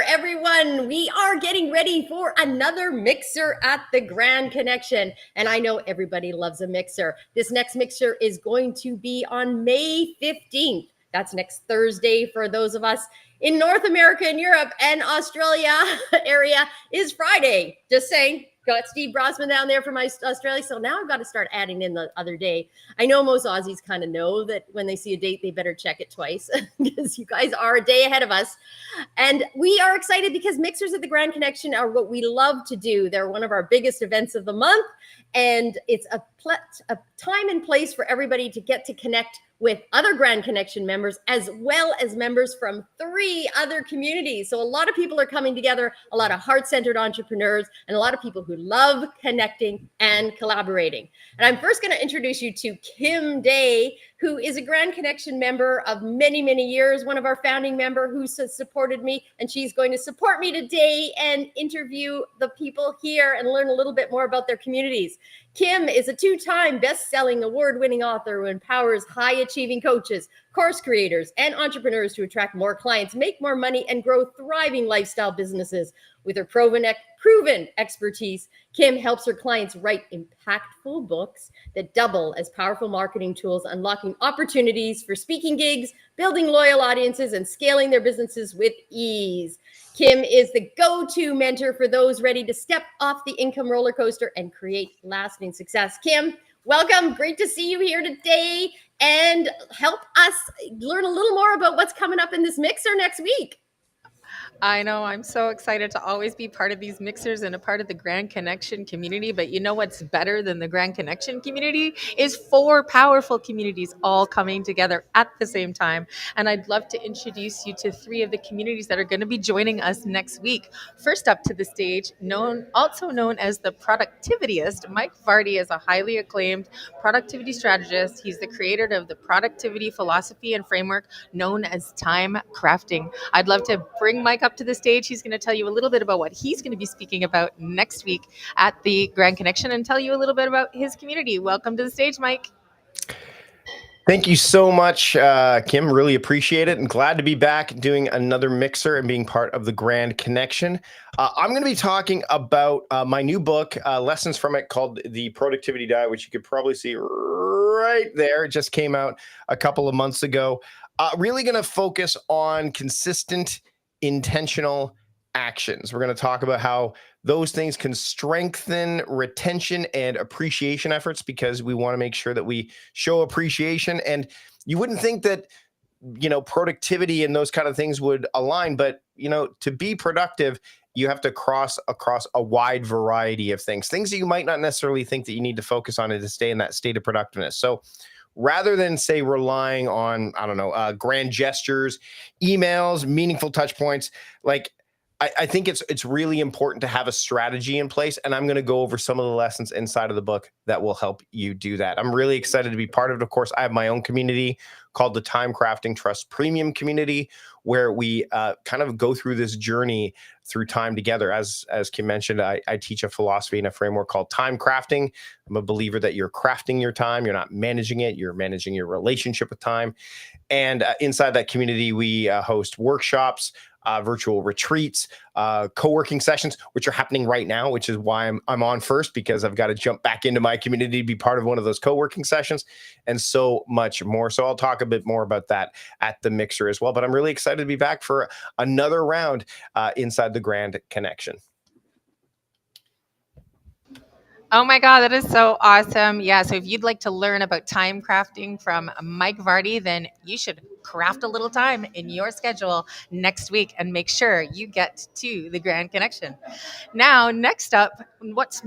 everyone. We are getting ready for another mixer at the Grand Connection. And I know everybody loves a mixer. This next mixer is going to be on May 15th. That's next Thursday for those of us in North America and Europe, and Australia area is Friday. Just saying. Got Steve Brosman down there from Australia. So now I've got to start adding in the other day. I know most Aussies kind of know that when they see a date, they better check it twice because you guys are a day ahead of us. And we are excited because Mixers at the Grand Connection are what we love to do. They're one of our biggest events of the month. And it's a time and place for everybody to get to connect with other Grand Connection members, as well as members from 3 other communities. So a lot of people are coming together, a lot of heart-centered entrepreneurs, and a lot of people who love connecting and collaborating. And I'm first going to introduce you to Kim Day, who is a Grand Connection member of many, many years, one of our founding members who supported me, and she's going to support me today and interview the people here and learn a little bit more about their communities. Kim is a 2-time best-selling award-winning author who empowers high-achieving coaches, course creators, and entrepreneurs to attract more clients, make more money, and grow thriving lifestyle businesses. With her proven expertise, Kim helps her clients write impactful books that double as powerful marketing tools, unlocking opportunities for speaking gigs, building loyal audiences, and scaling their businesses with ease. Kim is the go-to mentor for those ready to step off the income roller coaster and create lasting success. Kim, welcome. Great to see you here today and help us learn a little more about what's coming up in this mixer next week. I know. I'm so excited to always be part of these mixers and a part of the Grand Connection community. But you know what's better than the Grand Connection community is 4 powerful communities all coming together at the same time. And I'd love to introduce you to 3 of the communities that are going to be joining us next week. First up to the stage, also known as the Productivityist, Mike Vardy is a highly acclaimed productivity strategist. He's the creator of the productivity philosophy and framework known as time crafting. I'd love to bring Mike up to the stage. He's going to tell you a little bit about what he's going to be speaking about next week at the Grand Connection and tell you a little bit about his community. Welcome to the stage, Mike. Thank you so much, Kim. Really appreciate it and glad to be back doing another mixer and being part of the Grand Connection. I'm going to be talking about my new book, lessons from it, called The Productivity Diet, which you could probably see right there. It just came out a couple of months ago. Really going to focus on consistent, intentional actions. We're going to talk about how those things can strengthen retention and appreciation efforts, because we want to make sure that we show appreciation. And you wouldn't think that, productivity and those kind of things would align, but, to be productive, you have to cross across a wide variety of things that you might not necessarily think that you need to focus on to stay in that state of productiveness. So rather than, say, relying on, grand gestures, emails, meaningful touch points, I think it's really important to have a strategy in place, and I'm going to go over some of the lessons inside of the book that will help you do that. I'm really excited to be part of it. Of course, I have my own community called the Time Crafting Trust Premium Community, where we kind of go through this journey through time together. As Kim mentioned, I teach a philosophy and a framework called time crafting. I'm a believer that you're crafting your time. You're not managing it. You're managing your relationship with time. And inside that community, we host workshops, virtual retreats, co-working sessions, which are happening right now, which is why I'm on first, because I've got to jump back into my community to be part of one of those co-working sessions, and so much more. So I'll talk a bit more about that at the mixer as well. But I'm really excited to be back for another round inside the Grand Connection. Oh my God, that is so awesome. Yeah, so if you'd like to learn about time crafting from Mike Vardy, then you should craft a little time in your schedule next week and make sure you get to the Grand Connection. Now, next up, what's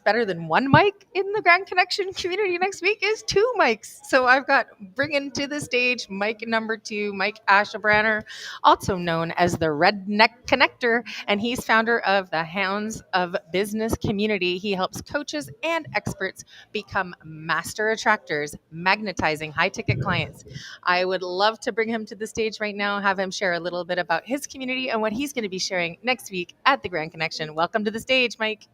better than one mic in the Grand Connection community next week is 2 mics. So I've got bringing to the stage mic number 2, Mike Ashabraner, also known as the Redneck Connector, and he's founder of the Hounds of Business community. He helps coaches and experts become master attractors, magnetizing high-ticket clients. I would love to bring him to the stage right now, have him share a little bit about his community and what he's going to be sharing next week at the Grand Connection. Welcome to the stage, Mike.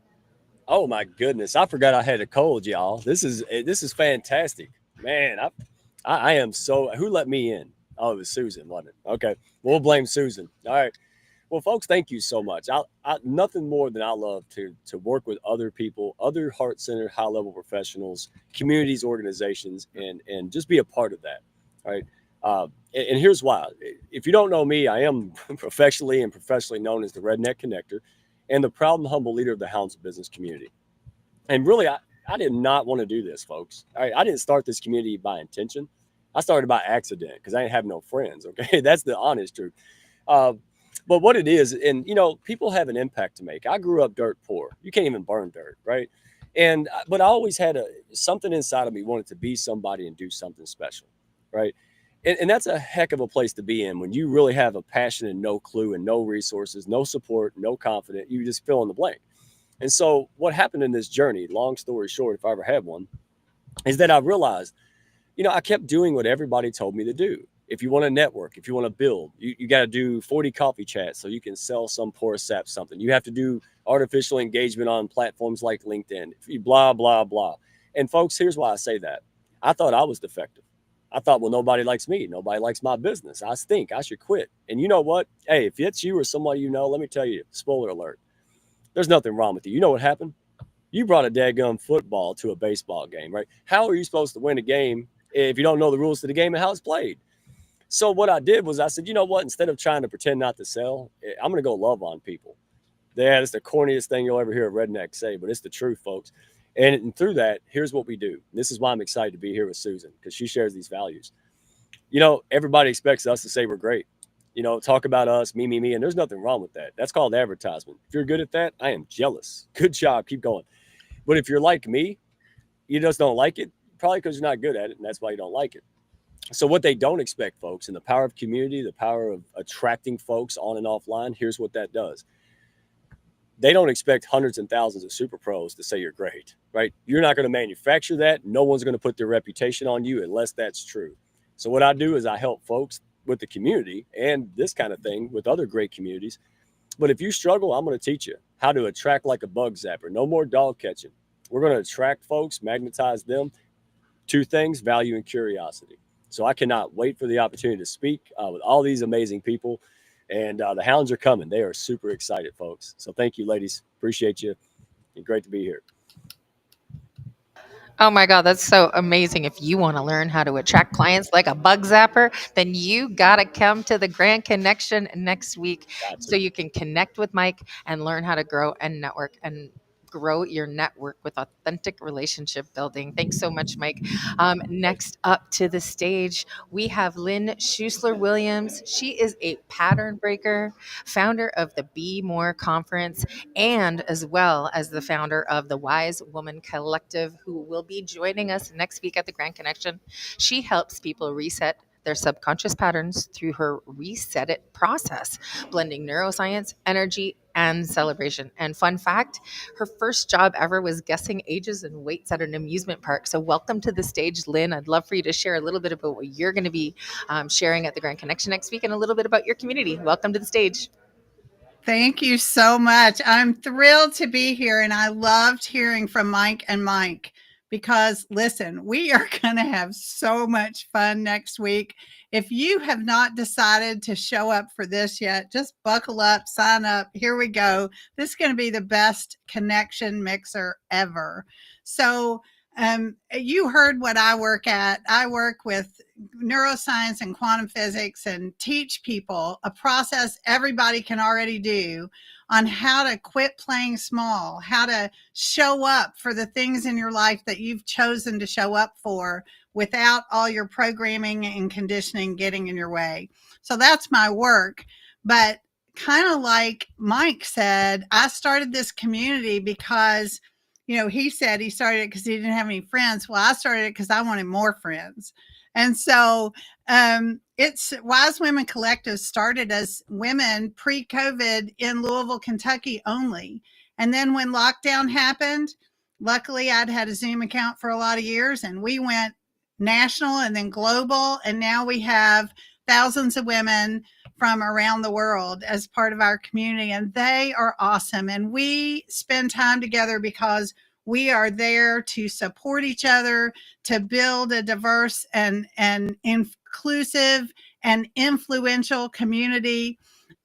Oh my goodness, I forgot I had a cold, y'all. This is fantastic, man. I am so. Who let me in? Oh, it was Susan, wasn't it? Okay, we'll blame Susan. All right. Well, folks, thank you so much. Nothing more than I love to work with other people, other heart-centered, high-level professionals, communities, organizations, and just be a part of that. Right. And here's why. If you don't know me, I am professionally known as the Redneck Connector and the proud and humble leader of the Hounds business community. And really, I did not want to do this, folks. I didn't start this community by intention. I started by accident because I didn't have no friends. Okay. That's the honest truth. Uh, but what it is, and people have an impact to make. I grew up dirt poor. You can't even burn dirt, right? But I always had something inside of me wanted to be somebody and do something special, right? And that's a heck of a place to be in when you really have a passion and no clue and no resources, no support, no confidence. You just fill in the blank. And so what happened in this journey, long story short, if I ever had one, is that I realized, I kept doing what everybody told me to do. If you want to network, if you want to build, you got to do 40 coffee chats so you can sell some poor sap something. You have to do artificial engagement on platforms like LinkedIn, blah, blah, blah. And folks, here's why I say that. I thought I was defective. I thought, well, nobody likes me. Nobody likes my business. I stink. I should quit. And you know what? Hey, if it's you or somebody let me tell you, spoiler alert, there's nothing wrong with you. You know what happened? You brought a daggum football to a baseball game, right? How are you supposed to win a game if you don't know the rules to the game and how it's played? So what I did was I said, you know what? Instead of trying to pretend not to sell, I'm going to go love on people. Yeah, it's the corniest thing you'll ever hear a redneck say, but it's the truth, folks. And through that, here's what we do. This is why I'm excited to be here with Susan, because she shares these values. Everybody expects us to say we're great. Talk about us, me, and there's nothing wrong with that. That's called advertisement. If you're good at that, I am jealous. Good job. Keep going. But if you're like me, you just don't like it, probably because you're not good at it, and that's why you don't like it. So what they don't expect, folks, and the power of community, the power of attracting folks on and offline, here's what that does. They don't expect hundreds and thousands of super pros to say you're great, right? You're not going to manufacture that. No one's going to put their reputation on you unless that's true. So what I do is I help folks with the community and this kind of thing with other great communities. But if you struggle, I'm going to teach you how to attract like a bug zapper. No more dog catching. We're going to attract folks, magnetize them. Two things, value and curiosity. So I cannot wait for the opportunity to speak with all these amazing people. And the Hounds are coming. They are super excited, folks. So thank you, ladies. Appreciate you. And great to be here. Oh my God, that's so amazing. If you want to learn how to attract clients like a bug zapper, then you got to come to the Grand Connection next week so you can connect with Mike and learn how to grow and network and grow your network with authentic relationship building. Thanks so much, Mike. Next up to the stage, we have Lynn Schussler-Williams. She is a pattern breaker, founder of the Be More Conference, and as well as the founder of the Wise Woman Collective, who will be joining us next week at the Grand Connection. She helps people reset their subconscious patterns through her Reset It process, blending neuroscience, energy, and celebration. And fun fact, her first job ever was guessing ages and weights at an amusement park. So welcome to the stage, Lynn. I'd love for you to share a little bit about what you're going to be sharing at the Grand Connection next week and a little bit about your community. Welcome to the stage. Thank you so much. I'm thrilled to be here, and I loved hearing from Mike and Mike because, listen, we are going to have so much fun next week. If you have not decided to show up for this yet, just buckle up, sign up. Here we go. This is going to be the best connection mixer ever. So you heard what I work at. I work with neuroscience and quantum physics and teach people a process everybody can already do on how to quit playing small, how to show up for the things in your life that you've chosen to show up for without all your programming and conditioning getting in your way. So that's my work. But kind of like Mike said, I started this community because, he said he started it because he didn't have any friends. Well, I started it because I wanted more friends. And so it's Wise Women Collective started as women pre-COVID in Louisville, Kentucky only. And then when lockdown happened, luckily I'd had a Zoom account for a lot of years and we went national and then global. And now we have thousands of women from around the world as part of our community. And they are awesome. And we spend time together because we are there to support each other, to build a diverse and inclusive and influential community.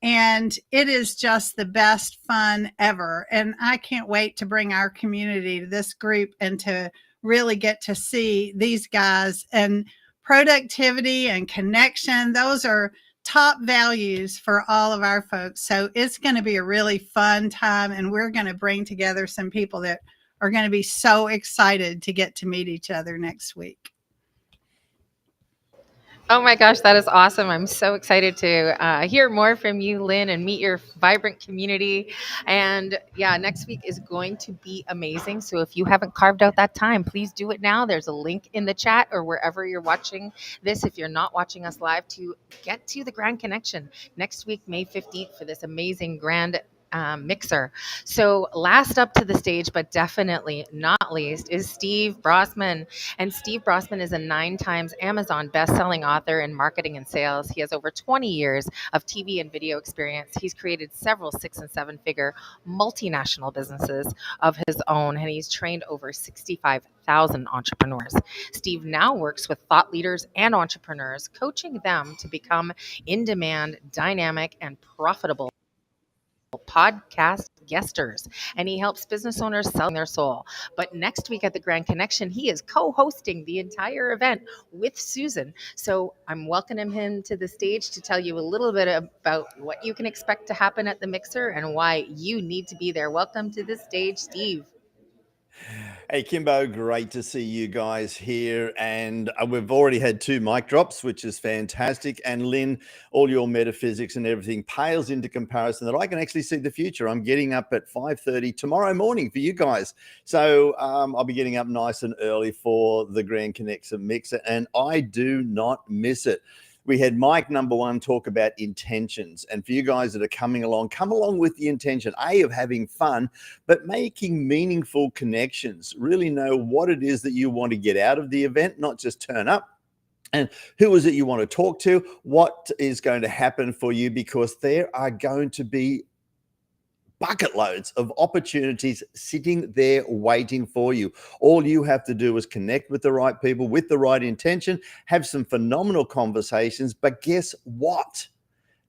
And it is just the best fun ever. And I can't wait to bring our community to this group and to really get to see these guys. And productivity and connection, those are top values for all of our folks. So it's going to be a really fun time. And we're going to bring together some people that are going to be so excited to get to meet each other next week. Oh my gosh, that is awesome. I'm so excited to hear more from you, Lynn, and meet your vibrant community. And yeah, next week is going to be amazing. So if you haven't carved out that time, please do it now. There's a link in the chat or wherever you're watching this. If you're not watching us live, to get to the Grand Connection next week, May 15th, for this amazing Grand mixer. So last up to the stage, but definitely not least, is Steve Brossman. And Steve Brossman is a 9 times Amazon best-selling author in marketing and sales. He has over 20 years of TV and video experience. He's created several 6- and 7-figure multinational businesses of his own, and he's trained over 65,000 entrepreneurs. Steve now works with thought leaders and entrepreneurs, coaching them to become in-demand, dynamic, and profitable podcast guesters, and he helps business owners sell their soul. But next week at the Grand Connection, he is co-hosting the entire event with Susan. So I'm welcoming him to the stage to tell you a little bit about what you can expect to happen at the mixer and why you need to be there. Welcome to the stage, Steve. Hey, Kimbo, great to see you guys here. And we've already had 2 mic drops, which is fantastic. And Lynn, all your metaphysics and everything pales into comparison that I can actually see the future. I'm getting up at 5:30 tomorrow morning for you guys. So I'll be getting up nice and early for the Grand Connection Mixer, and I do not miss it. We had Mike, number 1, talk about intentions. And for you guys that are coming along, come along with the intention, A, of having fun, but making meaningful connections. Really know what it is that you want to get out of the event, not just turn up. And who is it you want to talk to? What is going to happen for you? Because there are going to be bucket loads of opportunities sitting there waiting for you. All you have to do is connect with the right people with the right intention, have some phenomenal conversations, but guess what?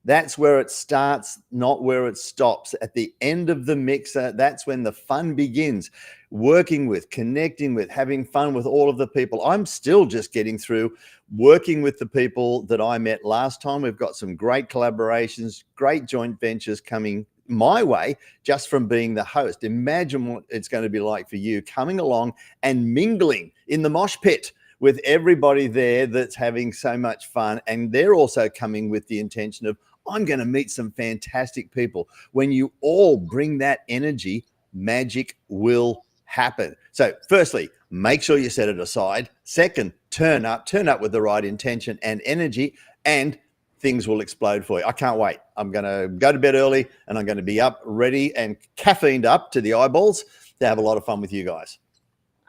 That's where it starts, not where it stops. At the end of the mixer, that's when the fun begins. Working with, connecting with, having fun with all of the people. I'm still just getting through working with the people that I met last time. We've got some great collaborations, great joint ventures coming my way just from being the host. Imagine what it's going to be like for you coming along and mingling in the mosh pit with everybody there that's having so much fun. And they're also coming with the intention of, I'm going to meet some fantastic people. When you all bring that energy, magic will happen. So firstly, make sure you set it aside. Second, turn up with the right intention and energy, and things will explode for you. I can't wait. I'm going to go to bed early, and I'm going to be up, ready, and caffeined up to the eyeballs to have a lot of fun with you guys.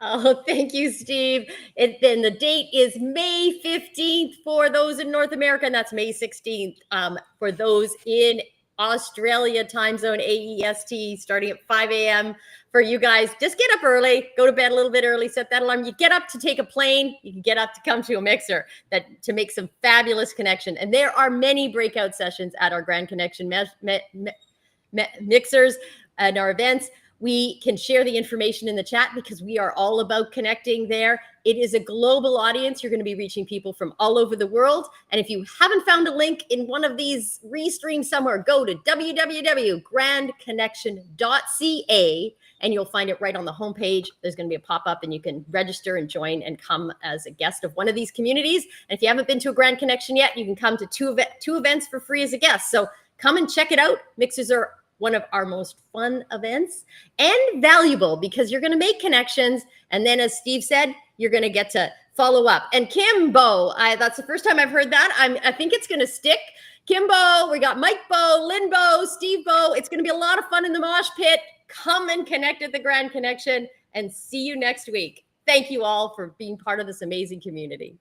Oh, thank you, Steve. Then the date is May 15th for those in North America, and that's May 16th for those in Australia time zone, AEST, starting at 5 a.m. for you guys. Just get up early, go to bed a little bit early, set that alarm. You get up to take a plane, you can get up to come to a mixer to make some fabulous connection. And there are many breakout sessions at our Grand Connection mixers and our events. We can share the information in the chat because we are all about connecting there. It is a global audience. You're going to be reaching people from all over the world. And if you haven't found a link in one of these restreams somewhere, go to www.grandconnection.ca and you'll find it right on the homepage. There's going to be a pop-up and you can register and join and come as a guest of one of these communities. And if you haven't been to a Grand Connection yet, you can come to two events for free as a guest. So come and check it out. Mixers are one of our most fun events and valuable because you're going to make connections. And then, as Steve said, you're going to get to follow up. And Kimbo, that's the first time I've heard that. I think it's going to stick. Kimbo, we got Mike Bo, Lynn Bo, Steve Bo. It's going to be a lot of fun in the mosh pit. Come and connect at the Grand Connection and see you next week. Thank you all for being part of this amazing community.